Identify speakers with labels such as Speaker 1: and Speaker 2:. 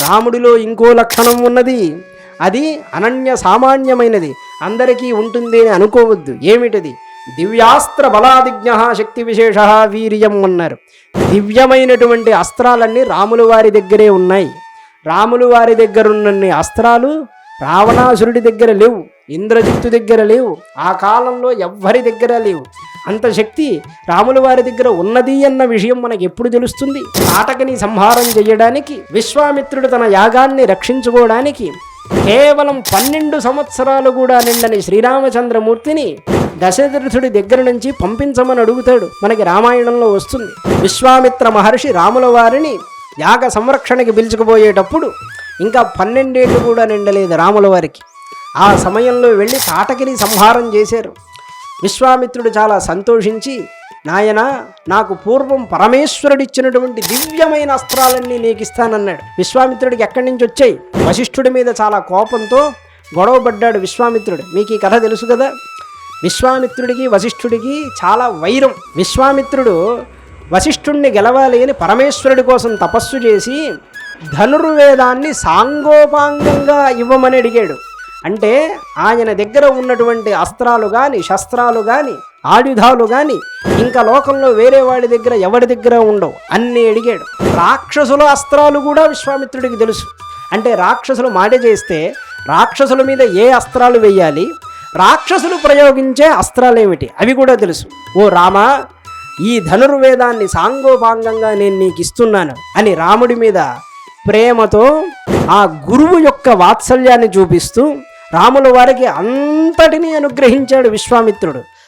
Speaker 1: రాముడిలో ఇంకో లక్షణం ఉన్నది, అది అనన్య సామాన్యమైనది, అందరికీ ఉంటుంది అని అనుకోవద్దు. ఏమిటది? దివ్యాస్త్ర బలాదిజ్ఞ శక్తి విశేష వీర్యం అన్నారు. దివ్యమైనటువంటి అస్త్రాలన్నీ రాముల వారి దగ్గరే ఉన్నాయి. రాములు వారి దగ్గర ఉన్నన్ని అస్త్రాలు రావణాసురుడి దగ్గర లేవు, ఇంద్రజిత్తు దగ్గర లేవు, ఆ కాలంలో ఎవ్వరి దగ్గర లేవు. అంత శక్తి రాముల వారి దగ్గర ఉన్నది అన్న విషయం మనకు ఎప్పుడు తెలుస్తుంది? తాటకని సంహారం చేయడానికి, విశ్వామిత్రుడు తన యాగాన్ని రక్షించుకోవడానికి కేవలం 12 సంవత్సరాలు కూడా నిండని శ్రీరామచంద్రమూర్తిని దశరథుడి దగ్గర నుంచి పంపించమని అడుగుతాడు. మనకి రామాయణంలో వస్తుంది. విశ్వామిత్ర మహర్షి రాముల వారిని యాగ సంరక్షణకి పిలుచుకుపోయేటప్పుడు ఇంకా 12 ఏళ్ళు కూడా నిండలేదు రాముల వారికి. ఆ సమయంలో వెళ్ళి తాటకిని సంహారం చేశారు. విశ్వామిత్రుడు చాలా సంతోషించి, నాయన, నాకు పూర్వం పరమేశ్వరుడిచ్చినటువంటి దివ్యమైన అస్త్రాలన్నీ నీకు ఇస్తానన్నాడు. విశ్వామిత్రుడికి ఎక్కడి నుంచి వచ్చాయి? వశిష్ఠుడి మీద చాలా కోపంతో గొడవపడ్డాడు విశ్వామిత్రుడు. మీకు ఈ కథ తెలుసు కదా. విశ్వామిత్రుడికి వశిష్ఠుడికి చాలా వైరం. విశ్వామిత్రుడు వశిష్ఠుడిని గెలవాలి అని పరమేశ్వరుడి కోసం తపస్సు చేసి ధనుర్వేదాన్ని సాంగోపాంగంగా ఇవ్వమని అడిగాడు. అంటే ఆయన దగ్గర ఉన్నటువంటి అస్త్రాలు కానీ, శస్త్రాలు కానీ, ఆయుధాలు కానీ ఇంకా లోకంలో వేరే వాడి దగ్గర ఎవరి దగ్గర ఉండవు, అన్నీ అడిగాడు. రాక్షసుల అస్త్రాలు కూడా విశ్వామిత్రుడికి తెలుసు. అంటే రాక్షసులు మాట చేస్తే రాక్షసుల మీద ఏ అస్త్రాలు వేయాలి, రాక్షసులు ప్రయోగించే అస్త్రాలు ఏమిటి, అవి కూడా తెలుసు. ఓ రామా, ఈ ధనుర్వేదాన్ని సాంగోపాంగంగా నేను నీకు ఇస్తున్నాను అని రాముడి మీద ప్రేమతో ఆ గురువు యొక్క వాత్సల్యాన్ని చూపిస్తూ రాముల వారికి అంతటినీ అనుగ్రహించాడు విశ్వామిత్రుడు.